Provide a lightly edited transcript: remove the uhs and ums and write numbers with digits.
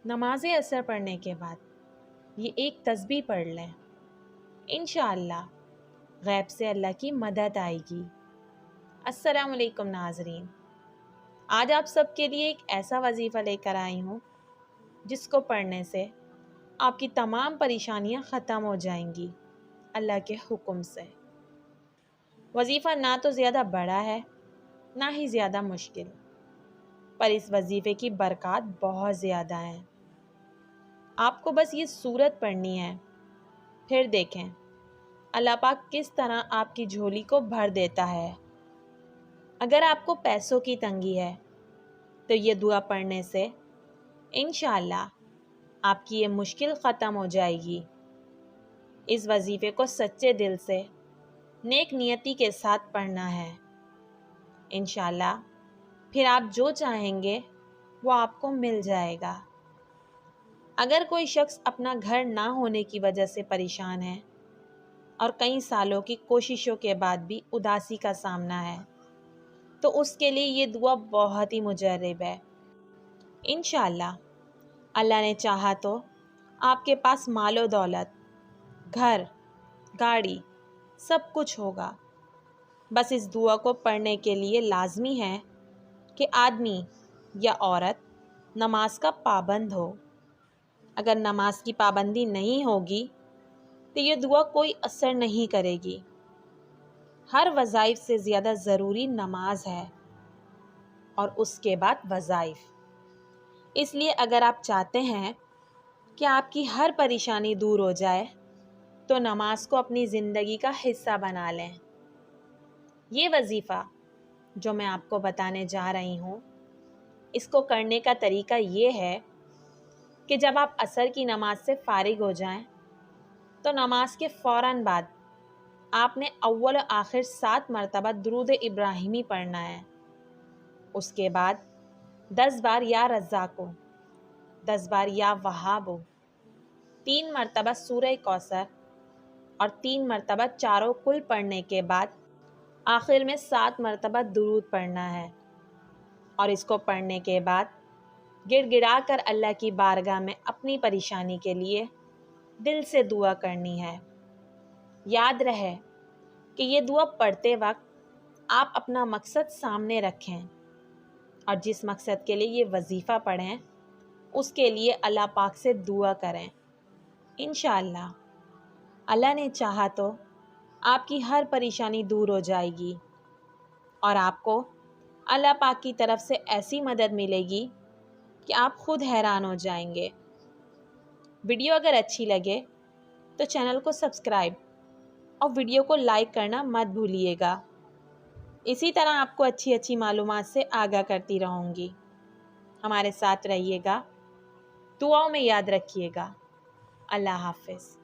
نماز عصر پڑھنے کے بعد یہ ایک تسبیح پڑھ لیں، انشاءاللہ غیب سے اللہ کی مدد آئے گی۔ السلام علیکم ناظرین، آج آپ سب کے لیے ایک ایسا وظیفہ لے کر آئی ہوں جس کو پڑھنے سے آپ کی تمام پریشانیاں ختم ہو جائیں گی اللہ کے حکم سے۔ وظیفہ نہ تو زیادہ بڑا ہے نہ ہی زیادہ مشکل، پر اس وظیفے کی برکات بہت زیادہ ہیں۔ آپ کو بس یہ سورت پڑھنی ہے، پھر دیکھیں اللہ پاک کس طرح آپ کی جھولی کو بھر دیتا ہے۔ اگر آپ کو پیسوں کی تنگی ہے تو یہ دعا پڑھنے سے انشاءاللہ آپ کی یہ مشکل ختم ہو جائے گی۔ اس وظیفے کو سچے دل سے نیک نیتی کے ساتھ پڑھنا ہے، انشاءاللہ پھر آپ جو چاہیں گے وہ آپ کو مل جائے گا۔ اگر کوئی شخص اپنا گھر نہ ہونے کی وجہ سے پریشان ہے اور کئی سالوں کی کوششوں کے بعد بھی اداسی کا سامنا ہے تو اس کے لیے یہ دعا بہت ہی مجرب ہے۔ انشاءاللہ اللہ نے چاہا تو آپ کے پاس مال و دولت، گھر، گاڑی سب کچھ ہوگا۔ بس اس دعا کو پڑھنے کے لیے لازمی ہے کہ آدمی یا عورت نماز کا پابند ہو۔ اگر نماز کی پابندی نہیں ہوگی تو یہ دعا کوئی اثر نہیں کرے گی۔ ہر وظائف سے زیادہ ضروری نماز ہے اور اس کے بعد وظائف۔ اس لیے اگر آپ چاہتے ہیں کہ آپ کی ہر پریشانی دور ہو جائے تو نماز کو اپنی زندگی کا حصہ بنا لیں۔ یہ وظیفہ جو میں آپ کو بتانے جا رہی ہوں، اس کو کرنے کا طریقہ یہ ہے کہ جب آپ عصر کی نماز سے فارغ ہو جائیں تو نماز کے فوراً بعد آپ نے اول و آخر 7 مرتبہ درود ابراہیمی پڑھنا ہے۔ اس کے بعد 10 بار یا رزاقو، 10 بار یا وہابو، 3 مرتبہ سورہ کوثر اور 3 مرتبہ چاروں کل پڑھنے کے بعد آخر میں 7 مرتبہ درود پڑھنا ہے، اور اس کو پڑھنے کے بعد گڑ گڑا کر اللہ کی بارگاہ میں اپنی پریشانی کے لیے دل سے دعا کرنی ہے۔ یاد رہے کہ یہ دعا پڑھتے وقت آپ اپنا مقصد سامنے رکھیں اور جس مقصد کے لیے یہ وظیفہ پڑھیں اس کے لیے اللہ پاک سے دعا کریں۔ انشاءاللہ اللہ نے چاہا تو آپ کی ہر پریشانی دور ہو جائے گی اور آپ کو اللہ پاک کی طرف سے ایسی مدد ملے گی کہ آپ خود حیران ہو جائیں گے۔ ویڈیو اگر اچھی لگے تو چینل کو سبسکرائب اور ویڈیو کو لائک کرنا مت بھولیے گا۔ اسی طرح آپ کو اچھی معلومات سے آگاہ کرتی رہوں گی۔ ہمارے ساتھ رہیے گا، دعاؤں میں یاد رکھیے گا۔ اللہ حافظ۔